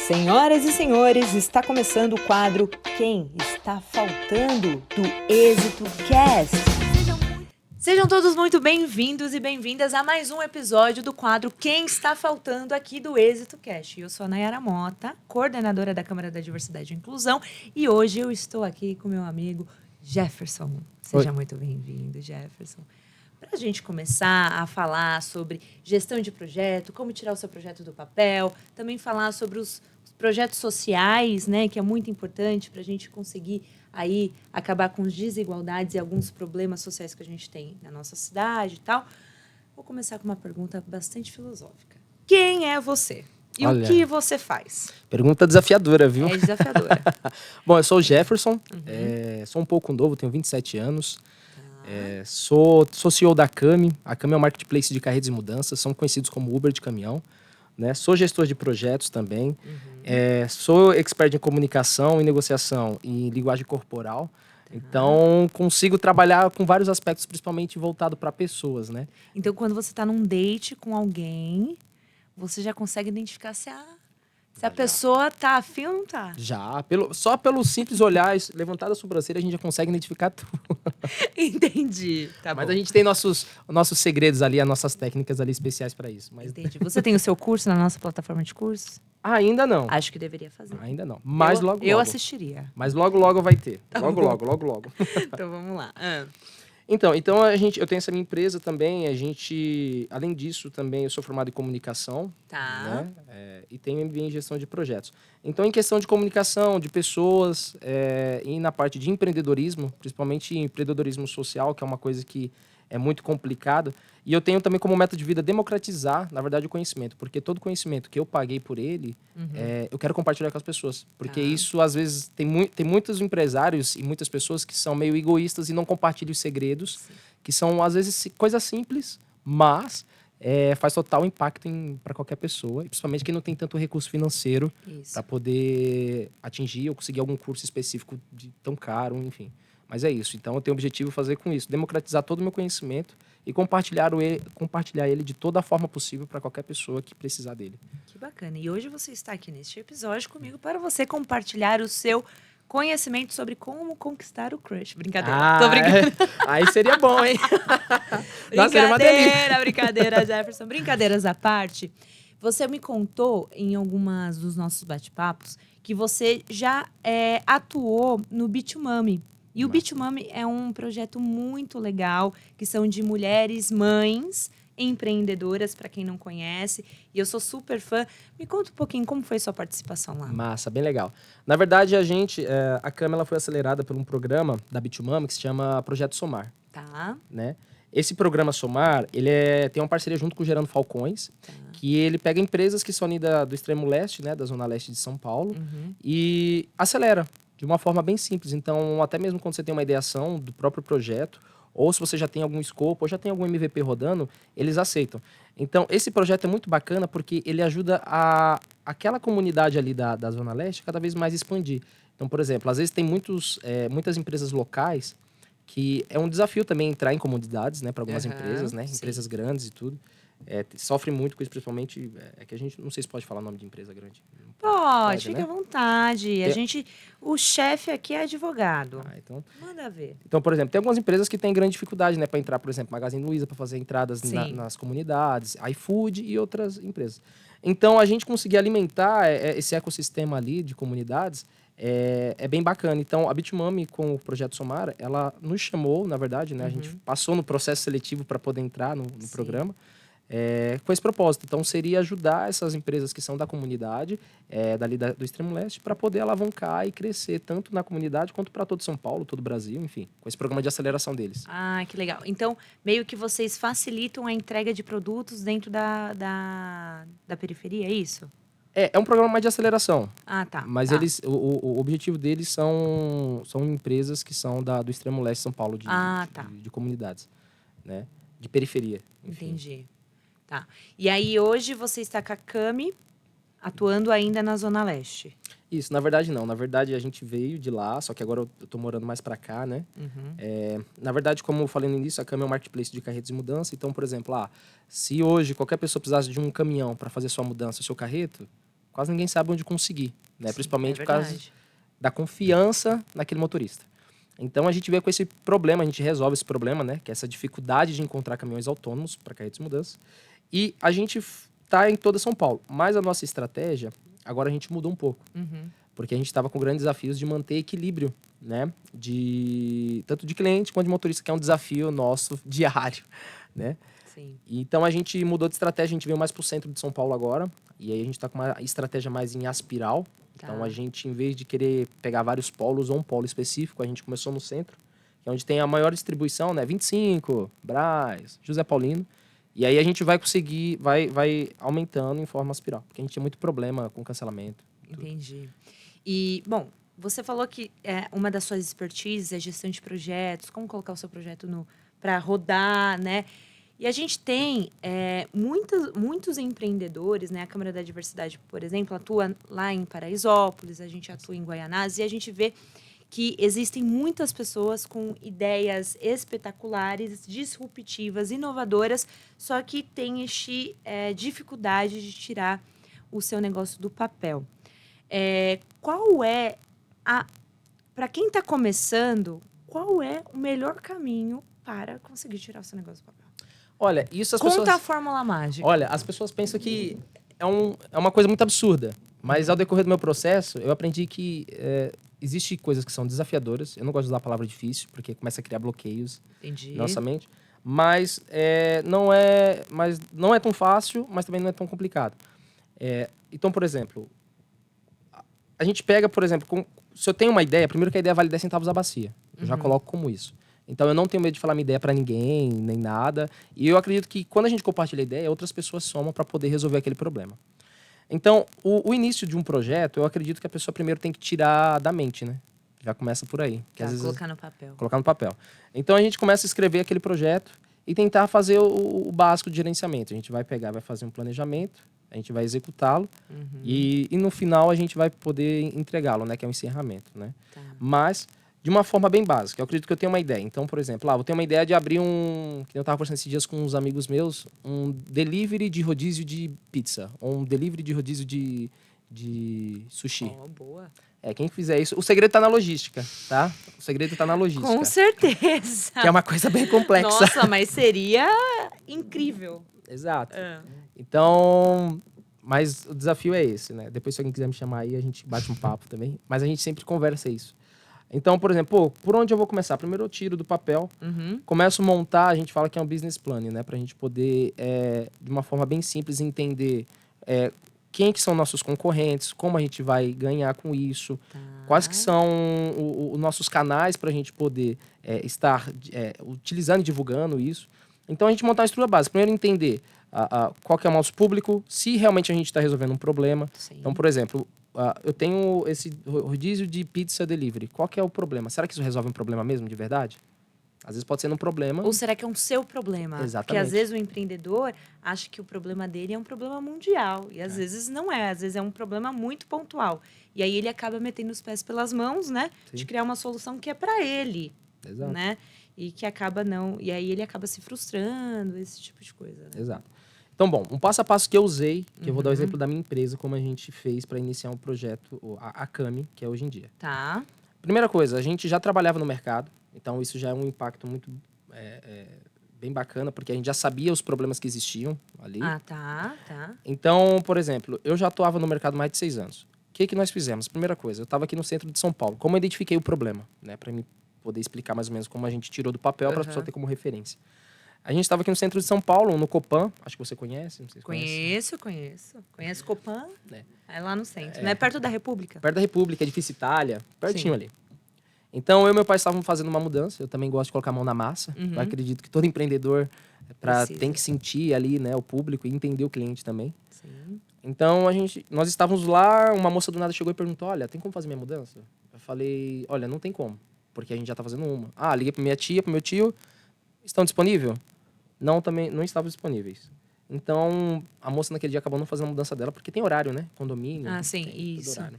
Senhoras e senhores, está começando o quadro Quem Está Faltando do Êxito Cast. Sejam todos muito bem-vindos e bem-vindas a mais um episódio do quadro Quem Está Faltando aqui do Êxito Cast. Eu sou a Nayara Mota, coordenadora da Câmara da Diversidade e Inclusão, e hoje eu estou aqui com meu amigo Jefferson. Seja muito bem-vindo, Jefferson. Para a gente começar a falar sobre gestão de projeto, como tirar o seu projeto do papel, também falar sobre os projetos sociais, né, que é muito importante para a gente conseguir aí acabar com as desigualdades e alguns problemas sociais que a gente tem na nossa cidade e tal. Vou começar com uma pergunta bastante filosófica. Quem é você? E o que você faz? Pergunta desafiadora, viu? É desafiadora. Bom, eu sou o Jefferson, sou um pouco novo, tenho 27 anos. Sou CEO da Cami. A Cami é um marketplace de carretas e mudanças, são conhecidos como Uber de caminhão. Né? Sou gestor de projetos também. Sou expert em comunicação e negociação em linguagem corporal. Então, consigo trabalhar com vários aspectos, principalmente voltado para pessoas, né? Então, quando você está num date com alguém, você já consegue identificar se a pessoa tá afim ou não tá. Já, só pelo simples olhar, levantar a sobrancelha, a gente já consegue identificar tudo. Entendi. Tá Mas bom. a gente tem nossos segredos ali, as nossas técnicas ali especiais para isso. Mas... Entendi. Você tem o seu curso na nossa plataforma de cursos? Ainda não. Acho que deveria fazer. Ainda não. Mas logo. Eu assistiria. Mas logo vai ter. Tá logo. Então vamos lá. Então eu tenho essa minha empresa também. Além disso, também eu sou formado em comunicação. Tá. Né? E tenho MBA em gestão de projetos. Então, em questão de comunicação, de pessoas, e na parte de empreendedorismo, principalmente empreendedorismo social, que é uma coisa que é muito complicado. E eu tenho também como meta de vida democratizar, na verdade, o conhecimento. Porque todo conhecimento que eu paguei por ele, eu quero compartilhar com as pessoas. Porque isso, às vezes, tem muitos empresários e muitas pessoas que são meio egoístas e não compartilham os segredos. Sim. Que são, às vezes, coisas simples, mas faz total impacto para qualquer pessoa. Principalmente quem não tem tanto recurso financeiro para poder atingir ou conseguir algum curso específico tão caro, enfim. Mas é isso. Então, eu tenho o objetivo de fazer com isso. Democratizar todo o meu conhecimento e compartilhar ele de toda a forma possível para qualquer pessoa que precisar dele. Que bacana. E hoje você está aqui neste episódio comigo para você compartilhar o seu conhecimento sobre como conquistar o crush. Brincadeira. Tô brincando. Aí seria bom, hein? Brincadeira, Jefferson. Brincadeiras à parte. Você me contou em algumas dos nossos bate-papos que você já atuou no Bitumami. E o Bitumami é um projeto muito legal, que são de mulheres mães empreendedoras, para quem não conhece. E eu sou super fã. Me conta um pouquinho como foi sua participação lá. Massa, bem legal. Na verdade, a Cami ela foi acelerada por um programa da Bitumami que se chama Projeto Somar. Tá. Né? Esse programa Somar, ele tem uma parceria junto com o Gerando Falcões, que ele pega empresas que são ali do extremo leste, né, da zona leste de São Paulo, e acelera de uma forma bem simples. Então, até mesmo quando você tem uma ideação do próprio projeto, ou se você já tem algum escopo, ou já tem algum MVP rodando, eles aceitam. Então, esse projeto é muito bacana porque ele ajuda aquela comunidade ali da Zona Leste cada vez mais expandir. Então, por exemplo, às vezes tem muitas empresas locais que é um desafio também entrar em comunidades, né, para algumas empresas, né, empresas grandes e tudo. Sofre muito com isso, principalmente, que a gente, não sei se pode falar o nome de empresa grande. Pode, fica à vontade. O chefe aqui é advogado. Então, manda ver. Então, por exemplo, tem algumas empresas que têm grande dificuldade, né, para entrar, por exemplo, Magazine Luiza, para fazer entradas nas comunidades, iFood e outras empresas. Então, a gente conseguir alimentar esse ecossistema ali de comunidades é bem bacana. Então, a Bitumami, com o Projeto Somar, ela nos chamou, na verdade, né, a gente passou no processo seletivo para poder entrar no programa. Com esse propósito. Então, seria ajudar essas empresas que são da comunidade, dali do extremo leste, para poder alavancar e crescer tanto na comunidade quanto para todo São Paulo, todo o Brasil, enfim, com esse programa de aceleração deles. Ah, que legal. Então, meio que vocês facilitam a entrega de produtos dentro da periferia, é isso? É um programa mais de aceleração. Ah, tá. Mas eles, o objetivo deles são empresas que são do extremo leste de São Paulo, de comunidades, né? De periferia. Enfim. Entendi. Tá. E aí, hoje, você está com a Cami atuando ainda na Zona Leste? Isso, na verdade não. Na verdade, a gente veio de lá, só que agora eu tô morando mais pra cá, né? Na verdade, como eu falei no início, a Cami é um marketplace de carretas de mudança. Então, por exemplo, se hoje qualquer pessoa precisasse de um caminhão para fazer sua mudança, seu carreto, quase ninguém sabe onde conseguir, né? Sim, Principalmente é por causa verdade. da confiança naquele motorista. Então a gente veio com esse problema, a gente resolve esse problema, né? Que é essa dificuldade de encontrar caminhões autônomos para carretas de mudança. E a gente tá em toda São Paulo. Mas a nossa estratégia, agora a gente mudou um pouco. Uhum. Porque a gente estava com grandes desafios de manter equilíbrio, né? Tanto de cliente quanto de motorista, que é um desafio nosso diário, né? Sim. Então a gente mudou de estratégia, a gente veio mais pro centro de São Paulo agora. E aí a gente tá com uma estratégia mais em aspiral. Tá. Então a gente, em vez de querer pegar vários polos ou um polo específico, a gente começou no centro, que é onde tem a maior distribuição, né? 25, Brás, José Paulino. E aí a gente vai conseguir, vai aumentando em forma aspiral. Porque a gente tinha muito problema com cancelamento. Entendi. E, bom, você falou que uma das suas expertises é gestão de projetos, como colocar o seu projeto para rodar, né? E a gente tem muitos empreendedores, né? A Câmara da Diversidade, por exemplo, atua lá em Paraisópolis, a gente atua em Guaianazes, e a gente vê que existem muitas pessoas com ideias espetaculares, disruptivas, inovadoras, só que tem dificuldade de tirar o seu negócio do papel. Qual é para quem está começando, qual é o melhor caminho para conseguir tirar o seu negócio do papel? Olha, isso as Conta pessoas... a fórmula mágica. Olha, as pessoas pensam que é uma coisa muito absurda. Mas ao decorrer do meu processo, eu aprendi que existem coisas que são desafiadoras. Eu não gosto de usar a palavra difícil, porque começa a criar bloqueios Entendi. na nossa mente. Mas não é tão fácil, mas também não é tão complicado. Então, por exemplo, a gente pega, por exemplo, se eu tenho uma ideia, primeiro que a ideia vale 10 centavos a bacia. Eu já coloco como isso. Então, eu não tenho medo de falar minha ideia para ninguém, nem nada. E eu acredito que quando a gente compartilha a ideia, outras pessoas somam para poder resolver aquele problema. Então, o início de um projeto, eu acredito que a pessoa primeiro tem que tirar da mente, né? Já começa por aí. Que às vezes Colocar no papel. Colocar no papel. Então, a gente começa a escrever aquele projeto e tentar fazer o básico de gerenciamento. A gente vai pegar, vai fazer um planejamento, a gente vai executá-lo e no final a gente vai poder entregá-lo, né? Que é o encerramento, né? Tá. Mas de uma forma bem básica. Eu acredito que eu tenho uma ideia. Então, por exemplo, eu tenho uma ideia de abrir que eu estava conversando esses dias com uns amigos meus, um delivery de rodízio de pizza, ou um delivery de rodízio de sushi. Oh, boa. Quem fizer isso... O segredo tá na logística, tá? O segredo tá na logística. Com certeza. Que é uma coisa bem complexa. Nossa, mas seria incrível. Exato. Então... Mas o desafio é esse, né? Depois, se alguém quiser me chamar aí, a gente bate um papo também. Mas a gente sempre conversa isso. Então, por exemplo, por onde eu vou começar? Primeiro eu tiro do papel, começo a montar, a gente fala que é um business plan, né? Pra gente poder, de uma forma bem simples, entender quem que são nossos concorrentes, como a gente vai ganhar com isso, quais que são os nossos canais pra gente poder estar utilizando e divulgando isso. Então, a gente montar uma estrutura básica. Primeiro, entender qual que é o nosso público, se realmente a gente está resolvendo um problema. Sim. Então, por exemplo... eu tenho esse rodízio de pizza delivery. Qual que é o problema? Será que isso resolve um problema mesmo, de verdade? Às vezes pode ser um problema. Ou será que é um seu problema? Exatamente. Porque às vezes o empreendedor acha que o problema dele é um problema mundial. E às vezes não é. Às vezes é um problema muito pontual. E aí ele acaba metendo os pés pelas mãos, né? Sim. De criar uma solução que é para ele. Exato. Né? E que acaba não... E aí ele acaba se frustrando, esse tipo de coisa. Né? Exato. Então, bom, um passo a passo que eu usei, que eu vou dar o exemplo da minha empresa, como a gente fez para iniciar um projeto, a Cami, que é hoje em dia. Tá. Primeira coisa, a gente já trabalhava no mercado, então isso já é um impacto muito bem bacana, porque a gente já sabia os problemas que existiam ali. Ah, tá. Então, por exemplo, eu já atuava no mercado há mais de 6 anos. O que nós fizemos? Primeira coisa, eu estava aqui no centro de São Paulo. Como eu identifiquei o problema, né? Para mim poder explicar mais ou menos como a gente tirou do papel para as pessoas terem como referência. A gente estava aqui no centro de São Paulo, no Copan. Acho que você conhece, não sei se Conheço. Conheço Copan. É lá no centro. Não é perto da República? Perto da República, edifício Itália. Pertinho Sim. ali. Então, eu e meu pai estávamos fazendo uma mudança. Eu também gosto de colocar a mão na massa. Eu acredito que todo empreendedor tem que sentir ali, né, o público e entender o cliente também. Sim. Então, nós estávamos lá, uma moça do nada chegou e perguntou, olha, tem como fazer minha mudança? Eu falei, olha, não tem como, porque a gente já está fazendo uma. Liguei para minha tia, para meu tio, estão disponíveis? Não, também não estavam disponíveis. Então, a moça naquele dia acabou não fazendo a mudança dela, porque tem horário, né? Condomínio. Ah, sim, tem isso. Horário.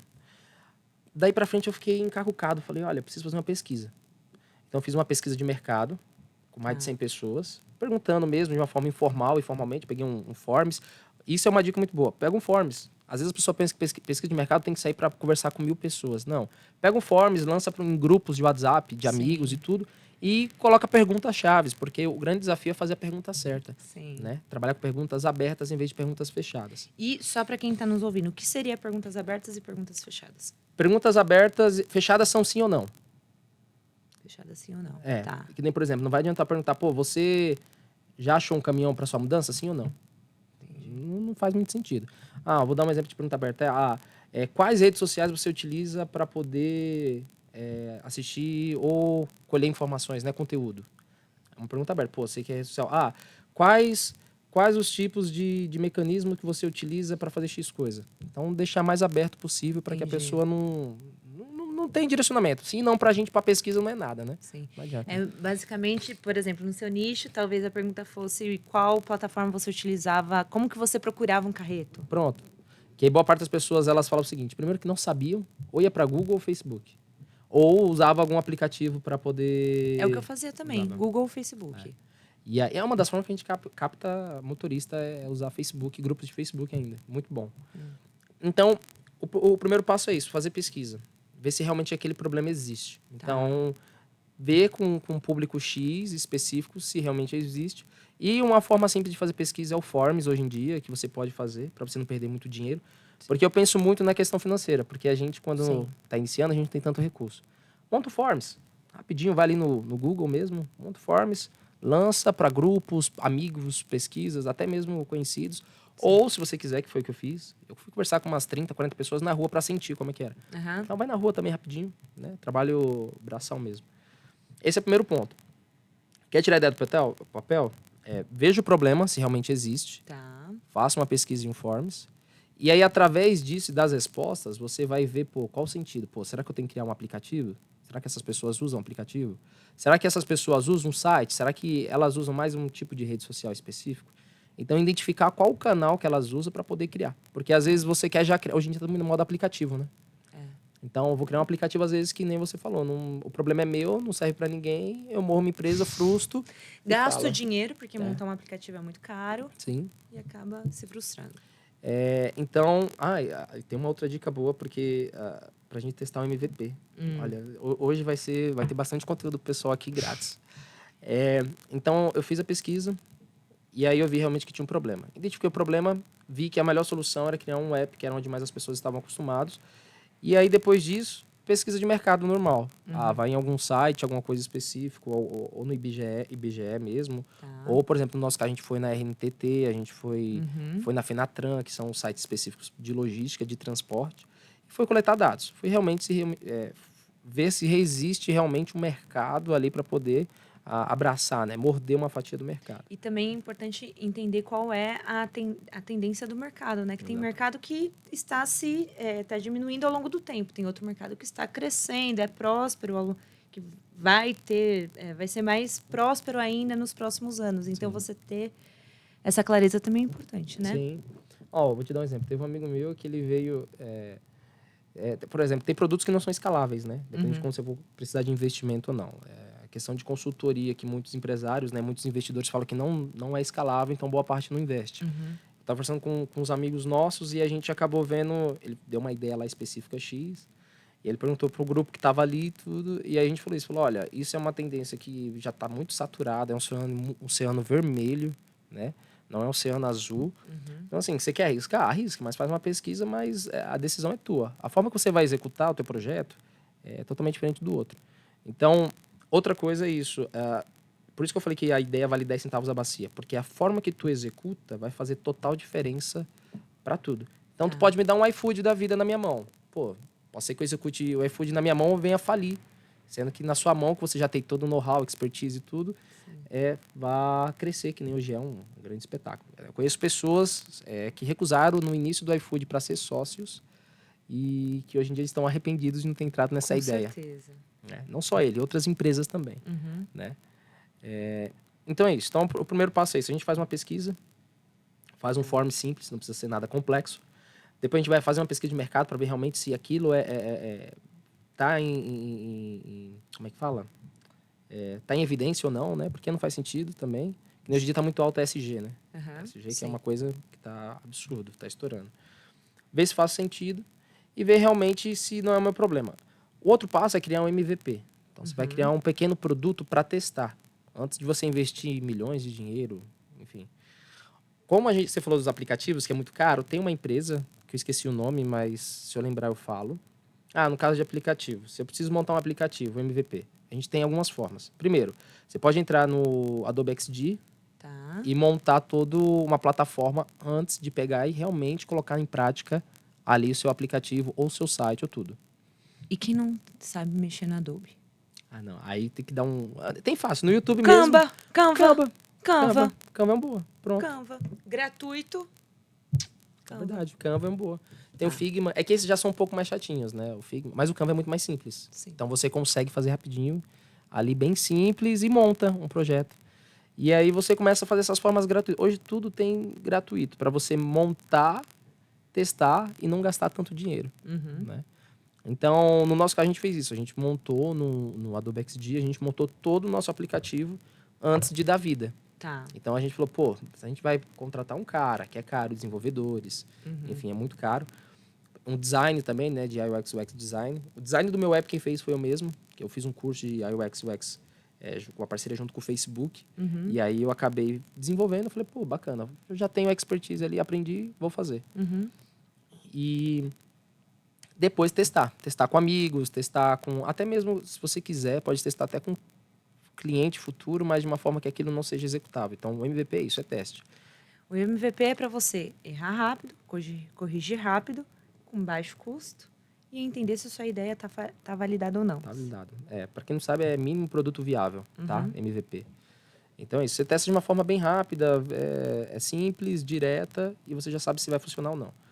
Daí pra frente eu fiquei encarrucado. Falei, olha, preciso fazer uma pesquisa. Então, eu fiz uma pesquisa de mercado, com mais de 100 pessoas, perguntando mesmo, de uma forma informal e formalmente. Peguei um Forms. Isso é uma dica muito boa. Pega um Forms. Às vezes a pessoa pensa que pesquisa de mercado tem que sair para conversar com 1.000 pessoas. Não. Pega um Forms, lança em grupos de WhatsApp, de amigos e tudo, e coloca perguntas-chave, porque o grande desafio é fazer a pergunta certa. Sim. Né? Trabalhar com perguntas abertas em vez de perguntas fechadas. E só para quem está nos ouvindo, o que seria perguntas abertas e perguntas fechadas? Perguntas abertas, fechadas são sim ou não. Fechada sim ou não? Tá. Que nem, por exemplo, não vai adiantar perguntar, pô, você já achou um caminhão para sua mudança, sim ou não? Não faz muito sentido. Vou dar um exemplo de pergunta aberta. Quais redes sociais você utiliza para poder assistir ou colher informações, né, conteúdo? É uma pergunta aberta. Pô, sei que é rede social. Quais os tipos de mecanismo que você utiliza para fazer X coisa? Então, deixar mais aberto possível para que a pessoa não tenha direcionamento. Sim, não, para a gente, para pesquisa, não é nada, né? Sim. Não adianta. Basicamente, por exemplo, no seu nicho, talvez a pergunta fosse qual plataforma você utilizava, como que você procurava um carreto? Pronto. Que aí boa parte das pessoas, elas falam o seguinte, primeiro que não sabiam, ou ia para Google ou Facebook. Ou usava algum aplicativo para poder... É o que eu fazia também, Google ou Facebook. E é uma das formas que a gente capta motorista, é usar Facebook, grupos de Facebook ainda. Muito bom. Então, o primeiro passo é isso, fazer pesquisa. Ver se realmente aquele problema existe. Então, ver com um público X específico se realmente existe. E uma forma simples de fazer pesquisa é o Forms, hoje em dia, que você pode fazer, para você não perder muito dinheiro. Porque eu penso muito na questão financeira, porque a gente, quando está iniciando, a gente não tem tanto recurso. Monta o Forms. Rapidinho, vai ali no Google mesmo, monta o Forms, lança para grupos, amigos, pesquisas, até mesmo conhecidos. Ou, se você quiser, que foi o que eu fiz, eu fui conversar com umas 30, 40 pessoas na rua para sentir como é que era. Então, vai na rua também rapidinho, né? Trabalho braçal mesmo. Esse é o primeiro ponto. Quer tirar a ideia do papel? Veja o problema, se realmente existe. Faça uma pesquisa em Forms. E aí, através disso e das respostas, você vai ver, qual o sentido? Será que eu tenho que criar um aplicativo? Será que essas pessoas usam um aplicativo? Será que essas pessoas usam um site? Será que elas usam mais um tipo de rede social específico? Então, identificar qual o canal que elas usam para poder criar. Porque, às vezes, você quer já criar... Hoje em dia, estamos no modo aplicativo, né? Então, eu vou criar um aplicativo, às vezes, que nem você falou. O problema é meu, não serve para ninguém. Eu morro minha empresa, frustro. Gasto dinheiro, porque montar um aplicativo é muito caro. Sim. E acaba se frustrando. Então, tem uma outra dica boa, porque pra gente testar o MVP. Olha, hoje vai ter bastante conteúdo pro pessoal aqui grátis. Então, eu fiz a pesquisa e aí eu vi realmente que tinha um problema. Identifiquei o problema, vi que a melhor solução era criar um app, que era onde mais as pessoas estavam acostumados. E aí, depois disso, pesquisa de mercado normal. Vai em algum site, alguma coisa específica, ou no IBGE mesmo. Ou, por exemplo, no nosso caso, a gente foi na RNTT, a gente foi na Fenatran, que são sites específicos de logística, de transporte. E foi coletar dados. Foi realmente ver se existe realmente um mercado ali para poder abraçar, né? Morder uma fatia do mercado. E também é importante entender qual é a tendência do mercado, né? Que tem mercado que está tá diminuindo ao longo do tempo. Tem outro mercado que está crescendo, é próspero, que vai ser mais próspero ainda nos próximos anos. Então, você ter essa clareza também é importante, né? Sim. Vou te dar um exemplo. Teve um amigo meu que ele veio... por exemplo, tem produtos que não são escaláveis, né? Depende de como você for precisar de investimento ou não. A questão de consultoria, que muitos empresários, né, muitos investidores falam que não é escalável, então boa parte não investe. Eu estava conversando com uns amigos nossos e a gente acabou vendo... Ele deu uma ideia lá específica X, e ele perguntou para o grupo que estava ali e tudo, e aí a gente falou, olha, isso é uma tendência que já está muito saturada, é um oceano vermelho, né? Não é um oceano azul. Então, assim, você quer arriscar? Arrisca, mas faz uma pesquisa, mas a decisão é tua. A forma que você vai executar o teu projeto é totalmente diferente do outro. Então, outra coisa é isso. Por isso que eu falei que a ideia vale 10 centavos a bacia. Porque a forma que tu executa vai fazer total diferença para tudo. Então, tu pode me dar um iFood da vida na minha mão. Pode ser que eu execute o iFood na minha mão e venha falir. Sendo que na sua mão, que você já tem todo o know-how, expertise e tudo, vai crescer, que nem hoje é um grande espetáculo. Eu conheço pessoas que recusaram no início do iFood para ser sócios e que hoje em dia estão arrependidos de não ter entrado nessa ideia. Com certeza. Não só ele, outras empresas também. Né? Então é isso. Então, o primeiro passo é isso. A gente faz uma pesquisa, faz um form simples, não precisa ser nada complexo. Depois a gente vai fazer uma pesquisa de mercado para ver realmente se aquilo tá como é que fala? Tá em evidência ou não, né? Porque não faz sentido também. Hoje em dia tá muito alto a ESG, né? ESG que é uma coisa que tá absurdo, tá estourando. ver se faz sentido e ver realmente se não é o meu problema. O outro passo é criar um MVP. Então, você vai criar um pequeno produto para testar, antes de você investir milhões de dinheiro, enfim. Como você falou dos aplicativos, que é muito caro, tem uma empresa, que eu esqueci o nome, mas se eu lembrar eu falo. No caso de aplicativo, se eu preciso montar um aplicativo, um MVP, a gente tem algumas formas. Primeiro, você pode entrar no Adobe XD e montar toda uma plataforma antes de pegar e realmente colocar em prática ali o seu aplicativo ou o seu site ou tudo. E quem não sabe mexer no Adobe? Não. Aí tem que dar um... Tem fácil. No YouTube Canva, mesmo. Canva. Canva é uma boa. Pronto. Canva. Gratuito. Canva. Verdade. Canva é uma boa. Tem o Figma. É que esses já são um pouco mais chatinhos, né? O Figma. Mas o Canva é muito mais simples. Sim. Então você consegue fazer rapidinho, ali bem simples, e monta um projeto. E aí você começa a fazer essas formas gratuitas. Hoje tudo tem gratuito, para você montar, testar e não gastar tanto dinheiro. Né? Então, no nosso caso, a gente fez isso. A gente montou no Adobe XD, a gente montou todo o nosso aplicativo antes de dar vida. Tá. Então, a gente falou, a gente vai contratar um cara, que é caro, desenvolvedores, enfim, é muito caro. Um design também, né, de UX, UX design. O design do meu app quem fez foi eu mesmo, que eu fiz um curso de UX, UX com uma parceria junto com o Facebook. E aí eu acabei desenvolvendo, falei, bacana, eu já tenho expertise ali, aprendi, vou fazer. E depois testar com amigos, testar com, até mesmo se você quiser, pode testar até com cliente futuro, mas de uma forma que aquilo não seja executável. Então o MVP é isso, é teste. O MVP é para você errar rápido, corrigir rápido, com baixo custo e entender se a sua ideia tá validada ou não. Tá validado. Para quem não sabe, é mínimo produto viável, tá? MVP. Então é isso. Você testa de uma forma bem rápida, é simples, direta, e você já sabe se vai funcionar ou não.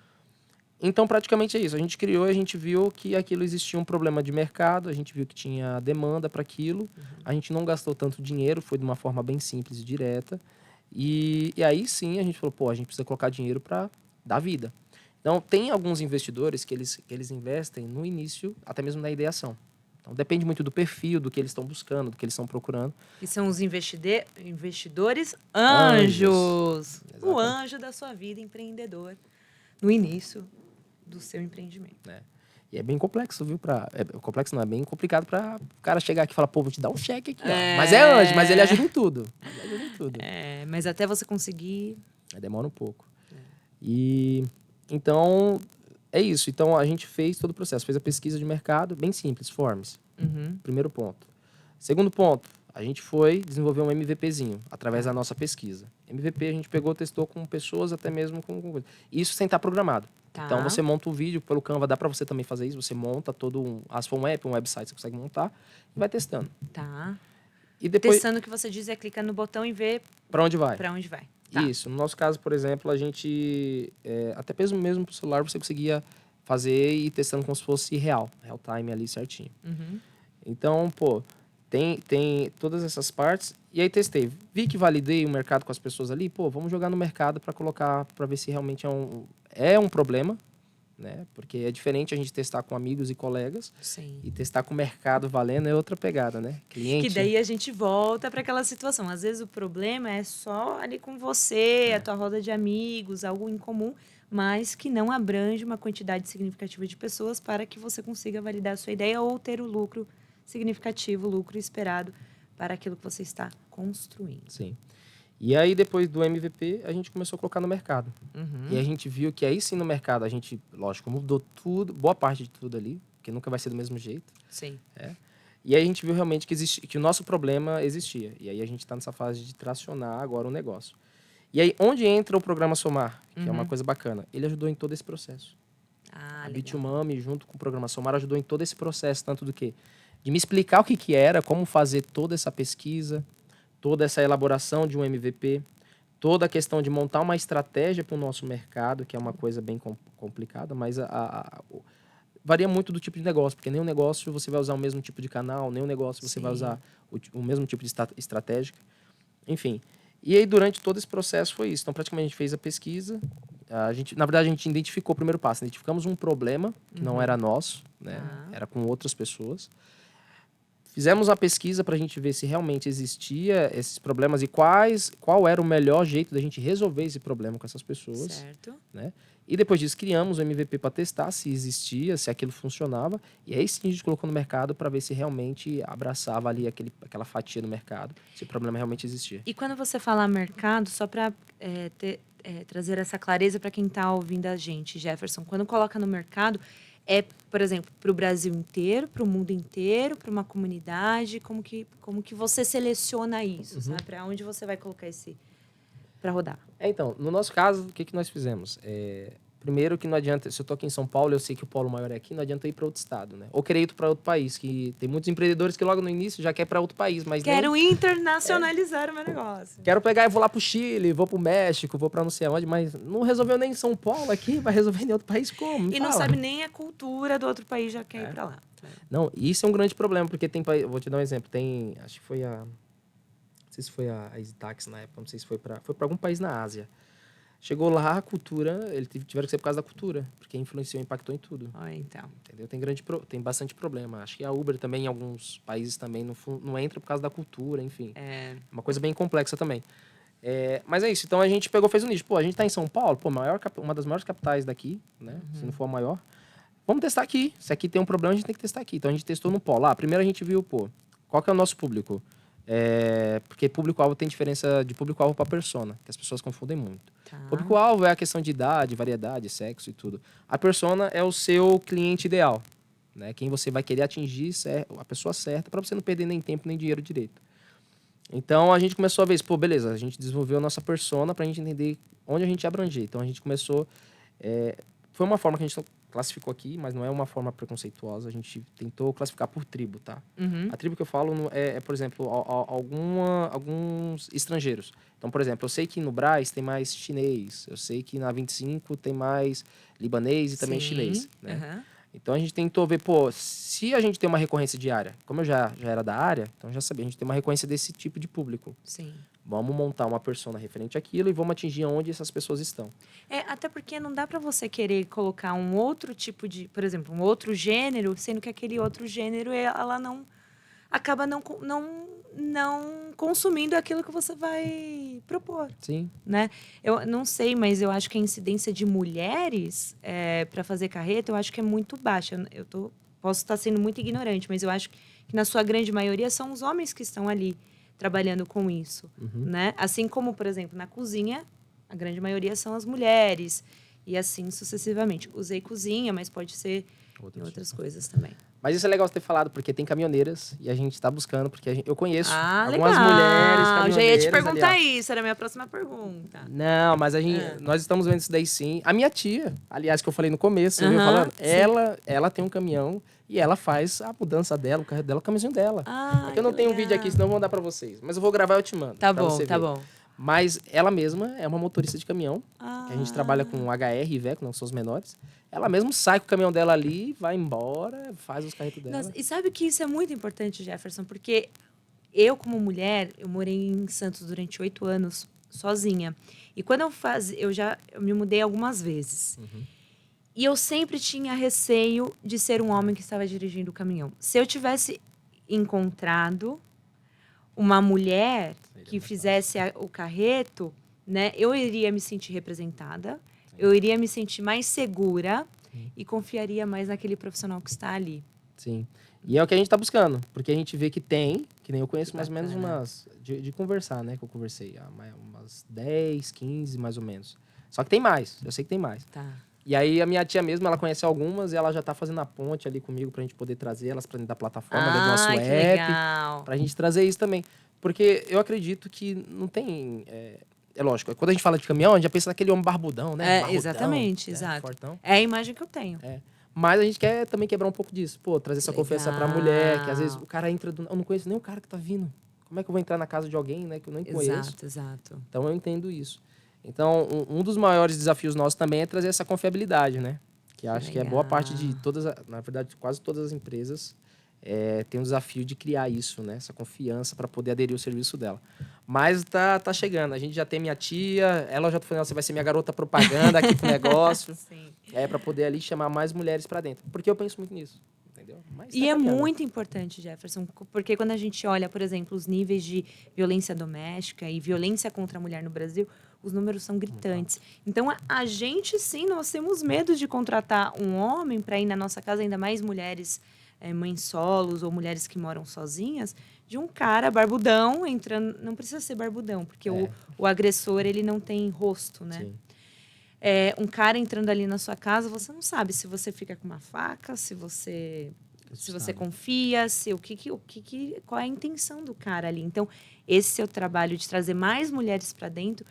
Então, praticamente é isso. A gente criou, a gente viu que aquilo existia um problema de mercado, a gente viu que tinha demanda para aquilo, a gente não gastou tanto dinheiro, foi de uma forma bem simples e direta. E aí sim a gente falou, a gente precisa colocar dinheiro para dar vida. Então, tem alguns investidores que eles investem no início, até mesmo na ideação. Então, depende muito do perfil, do que eles estão buscando, do que eles estão procurando. E são os investidores anjos. O anjo da sua vida empreendedor, no início do seu empreendimento. E é bem complexo, viu? Complexo não, é bem complicado para o cara chegar aqui e falar, vou te dar um cheque aqui. Ó. Mas é anjo, mas ele ajuda em tudo. Mas até você conseguir... Demora um pouco. E... Então, é isso. Então, a gente fez todo o processo. Fez a pesquisa de mercado, bem simples, Forms. Primeiro ponto. Segundo ponto, a gente foi desenvolver um MVPzinho, através da nossa pesquisa. MVP a gente pegou, testou com pessoas, até mesmo com... Isso sem estar programado. Então, você monta um vídeo pelo Canva, dá para você também fazer isso. Você monta todo se for um app, um website, você consegue montar e vai testando. E depois... Testando o que você diz é clicar no botão e ver... Para onde vai. Isso. No nosso caso, por exemplo, a gente... até mesmo pro celular, você conseguia fazer e ir testando como se fosse real time ali certinho. Então, tem todas essas partes. E aí testei. Vi que validei o mercado com as pessoas ali. Vamos jogar no mercado para colocar, para ver se realmente é um problema, né? Porque é diferente a gente testar com amigos e colegas. Sim. E testar com o mercado valendo é outra pegada, né? Cliente. Que daí a gente volta para aquela situação. Às vezes o problema é só ali com você, a tua roda de amigos, algo em comum, mas que não abrange uma quantidade significativa de pessoas para que você consiga validar a sua ideia ou ter o lucro significativo, o lucro esperado para aquilo que você está construindo. Sim. E aí, depois do MVP, a gente começou a colocar no mercado. E a gente viu que aí sim no mercado, a gente, lógico, mudou tudo, boa parte de tudo ali, porque nunca vai ser do mesmo jeito. Sim. E aí a gente viu realmente que o nosso problema existia. E aí a gente está nessa fase de tracionar agora o negócio. E aí, onde entra o programa Somar, que é uma coisa bacana, ele ajudou em todo esse processo. A Bitumami, junto com o programa Somar, ajudou em todo esse processo, tanto do que de me explicar o que era, como fazer toda essa pesquisa, toda essa elaboração de um MVP, toda a questão de montar uma estratégia para o nosso mercado, que é uma coisa bem complicada, mas varia muito do tipo de negócio, porque nenhum negócio você vai usar o mesmo tipo de canal, nenhum negócio você vai usar o mesmo tipo de estratégia. Enfim. E aí, durante todo esse processo, foi isso. Então, praticamente, a gente fez a pesquisa. Na verdade, a gente identificou o primeiro passo. Identificamos um problema que não era nosso, né? Era com outras pessoas. Fizemos uma pesquisa para a gente ver se realmente existia esses problemas e qual era o melhor jeito da gente resolver esse problema com essas pessoas. Certo. Né? E depois disso, criamos o MVP para testar se existia, se aquilo funcionava. E aí sim a gente colocou no mercado para ver se realmente abraçava ali aquela fatia do mercado, se o problema realmente existia. E quando você fala mercado, só para trazer essa clareza para quem está ouvindo a gente, Jefferson, quando coloca no mercado, por exemplo, para o Brasil inteiro, para o mundo inteiro, para uma comunidade, como que você seleciona isso, sabe? Para onde você vai colocar para rodar? Então, no nosso caso, o que nós fizemos? Primeiro que não adianta, se eu estou aqui em São Paulo, eu sei que o polo maior é aqui, não adianta ir para outro estado, né? Ou querer ir para outro país, que tem muitos empreendedores que logo no início já quer para outro país, mas Quero internacionalizar o meu negócio. Quero pegar e vou lá pro Chile, vou pro México, vou para não sei aonde, mas não resolveu nem em São Paulo aqui, vai resolver em outro país como? Me E não fala. sabe nem a cultura do outro país, já quer ir para lá. Não, isso é um grande problema, porque tem país, vou te dar um exemplo, acho que foi não sei se foi a Stax na época, não sei se foi para algum país na Ásia. Chegou lá, a cultura, eles tiveram que ser por causa da cultura, porque influenciou, impactou em tudo. Então. Entendeu? Tem bastante problema. Acho que a Uber também, em alguns países também, não entra por causa da cultura, enfim. É uma coisa bem complexa também. Mas é isso. Então, a gente fez um nicho. Pô, a gente tá em São Paulo, uma das maiores capitais daqui, né? Se não for a maior. Vamos testar aqui. Se aqui tem um problema, a gente tem que testar aqui. Então, a gente testou no polo. Primeiro a gente viu, qual que é o nosso público? Porque público-alvo tem diferença de público-alvo para persona, que as pessoas confundem muito. Tá. Público-alvo é a questão de idade, variedade, sexo e tudo. A persona é o seu cliente ideal, né? Quem você vai querer atingir é a pessoa certa, para você não perder nem tempo nem dinheiro direito. Então a gente começou a ver isso, beleza, a gente desenvolveu a nossa persona para a gente entender onde a gente ia abranger. Então a gente começou. Foi uma forma que a gente classificou aqui, mas não é uma forma preconceituosa. A gente tentou classificar por tribo, tá? A tribo que eu falo por exemplo, alguns estrangeiros. Então, por exemplo, eu sei que no Brás tem mais chinês, eu sei que na 25 tem mais libanês e também chinês, né? Então a gente tentou ver, se a gente tem uma recorrência diária, como eu já era da área, então eu já sabia, a gente tem uma recorrência desse tipo de público. Sim. Vamos montar uma persona referente àquilo e vamos atingir onde essas pessoas estão. Até porque não dá para você querer colocar um outro tipo de, por exemplo, um outro gênero, sendo que aquele outro gênero ela não acaba não consumindo aquilo que você vai propor. Sim. Né? Eu não sei, mas eu acho que a incidência de mulheres para fazer carreta, eu acho que é muito baixa. Posso estar sendo muito ignorante, mas eu acho que na sua grande maioria são os homens que estão ali trabalhando com isso, né? Assim como, por exemplo, na cozinha, a grande maioria são as mulheres e assim sucessivamente. Usei cozinha, mas pode ser em outras coisas também. Mas isso é legal você ter falado, porque tem caminhoneiras e a gente está buscando, porque eu conheço algumas legal. mulheres caminhoneiras. Eu já ia te perguntar isso, era a minha próxima pergunta. Não, mas nós estamos vendo isso daí sim. A minha tia, aliás, que eu falei no começo, você viu falando? Ela tem um caminhão e ela faz a mudança dela, o carro dela, o caminhãozinho dela. É que eu não tenho um vídeo aqui, senão eu vou mandar pra vocês. Mas eu vou gravar e eu te mando. Tá bom, tá bom. Mas ela mesma é uma motorista de caminhão, que a gente trabalha com HR e Iveco, não são os menores. Ela mesma sai com o caminhão dela ali, vai embora, faz os carretos dela. Nossa, e sabe que isso é muito importante, Jefferson, porque eu, como mulher, eu morei em Santos durante 8 anos, sozinha. E quando eu me mudei algumas vezes. E eu sempre tinha receio de ser um homem que estava dirigindo o caminhão. Se eu tivesse encontrado uma mulher que fizesse o carreto, né, eu iria me sentir representada, eu iria me sentir mais segura e confiaria mais naquele profissional que está ali. Sim. E é o que a gente está buscando, porque a gente vê que nem eu conheço mais ou menos umas... De conversar, né, que eu conversei. Umas 10, 15, mais ou menos. Só que tem mais, eu sei que tem mais. Tá. E aí a minha tia mesmo, ela conhece algumas e ela já tá fazendo a ponte ali comigo pra gente poder trazer elas pra dentro da plataforma, dentro do nosso app. Legal. Pra gente trazer isso também. Porque eu acredito que não tem... É lógico, quando a gente fala de caminhão, a gente já pensa naquele homem barbudão, né? Barbudão, Exatamente, exato. Fortão. É a imagem que eu tenho. Mas a gente quer também quebrar um pouco disso. Trazer essa confiança pra mulher, que às vezes o cara entra... Eu não conheço nem o cara que tá vindo. Como é que eu vou entrar na casa de alguém, né, que eu nem conheço? Exato. Então eu entendo isso. Então, um dos maiores desafios nossos também é trazer essa confiabilidade, né? Que acho que é boa parte de todas, na verdade, quase todas as empresas tem um desafio de criar isso, né? Essa confiança para poder aderir ao serviço dela. Mas tá chegando. A gente já tem minha tia, ela já falou, você vai ser minha garota propaganda aqui pro negócio. Sim. Para poder ali chamar mais mulheres para dentro. Porque eu penso muito nisso. Entendeu? Mas e é muito importante, Jefferson, porque quando a gente olha, por exemplo, os níveis de violência doméstica e violência contra a mulher no Brasil, os números são gritantes. Então, a gente, sim, nós temos medo de contratar um homem para ir na nossa casa, ainda mais mulheres mães solos ou mulheres que moram sozinhas, de um cara barbudão entrando... Não precisa ser barbudão, porque o agressor, ele não tem rosto, né? Sim. Um cara entrando ali na sua casa, você não sabe se você fica com uma faca, se você confia, qual é a intenção do cara ali. Então, esse seu trabalho de trazer mais mulheres para dentro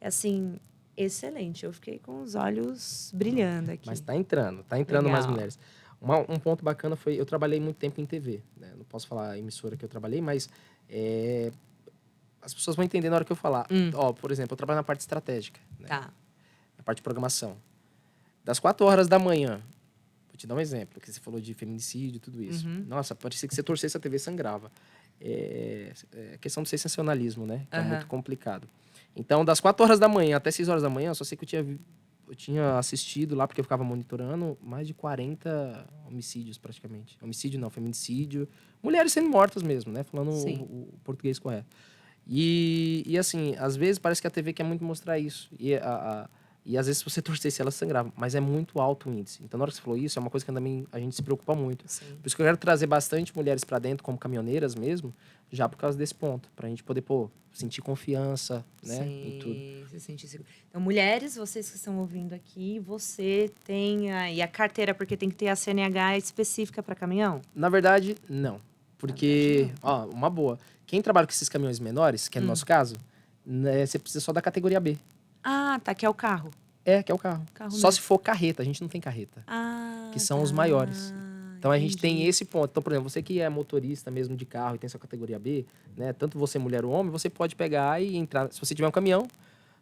é, assim, excelente. Eu fiquei com os olhos brilhando aqui. Mas tá entrando mais mulheres. Um ponto bacana foi, eu trabalhei muito tempo em TV, né? Não posso falar a emissora que eu trabalhei, mas as pessoas vão entender na hora que eu falar. Por exemplo, eu trabalho na parte estratégica, né? Tá. Na parte de programação. Das 4 horas da manhã, vou te dar um exemplo, que você falou de feminicídio e tudo isso. Nossa, parecia que você torcesse a TV sangrava. É questão do sensacionalismo, né? Que é muito complicado. Então, das 4 horas da manhã até 6 horas da manhã, eu só sei que eu tinha assistido lá, porque eu ficava monitorando, mais de 40 homicídios, praticamente. Homicídio não, feminicídio. Mulheres sendo mortas mesmo, né? Falando o português correto. E assim, às vezes parece que a TV quer muito mostrar isso. E às vezes, se você torcesse, ela sangrava. Mas é muito alto o índice. Então, na hora que você falou isso, é uma coisa que também a gente se preocupa muito. Sim. Por isso que eu quero trazer bastante mulheres para dentro, como caminhoneiras mesmo, já por causa desse ponto. Pra gente poder, sentir confiança, né? Em tudo. Se sentir seguro. Então, mulheres, vocês que estão ouvindo aqui, você tem aí a carteira, porque tem que ter a CNH específica para caminhão? Na verdade, não. Porque, uma boa. Quem trabalha com esses caminhões menores, que é no nosso caso, né, você precisa só da categoria B. Ah, tá, que é o carro. Que é o carro. Só mesmo. se for carreta, a gente não tem carreta. Que são os maiores. Então, a gente tem esse ponto. Então, por exemplo, você que é motorista mesmo de carro e tem sua categoria B, né? Tanto você, mulher ou homem, você pode pegar e entrar... Se você tiver um caminhão,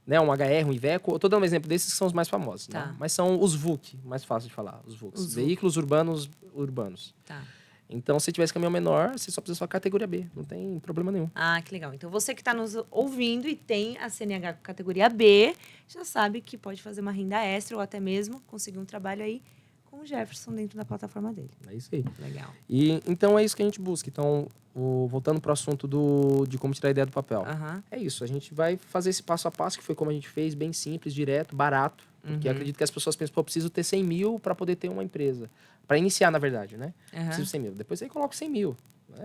né? Um HR, um Iveco... Eu tô dando um exemplo desses que são os mais famosos, né? Mas são os VUC, mais fácil de falar. Os VUCs. Veículos urbanos. Tá. Então, se tiver esse caminhão menor, você só precisa só categoria B. Não tem problema nenhum. Ah, que legal. Então, você que está nos ouvindo e tem a CNH categoria B, já sabe que pode fazer uma renda extra ou até mesmo conseguir um trabalho aí com o Jefferson dentro da plataforma dele. É isso aí. Legal. E, então, é isso que a gente busca. Então, voltando para o assunto de como tirar a ideia do papel. É isso. A gente vai fazer esse passo a passo, que foi como a gente fez, bem simples, direto, barato. Porque eu acredito que as pessoas pensam, preciso ter 100 mil para poder ter uma empresa. Para iniciar, na verdade, né? Preciso 100 mil. Depois você coloca 100 mil.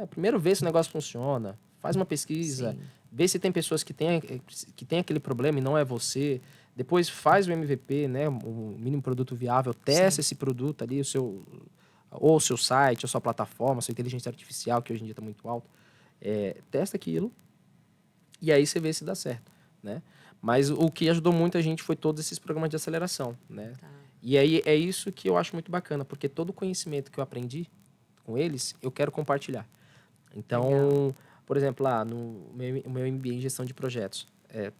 Primeiro vê se o negócio funciona. Faz uma pesquisa. Sim. Vê se tem pessoas que têm aquele problema e não é você. Depois faz o MVP, né? O mínimo produto viável. Testa esse produto ali, ou o seu site, a sua plataforma, a sua inteligência artificial, que hoje em dia está muito alto. Testa aquilo. E aí você vê se dá certo, né? Mas o que ajudou muito a gente foi todos esses programas de aceleração, né? Tá. E aí é isso que eu acho muito bacana, porque todo o conhecimento que eu aprendi com eles, eu quero compartilhar. Então, por exemplo, lá no meu MBA em gestão de projetos,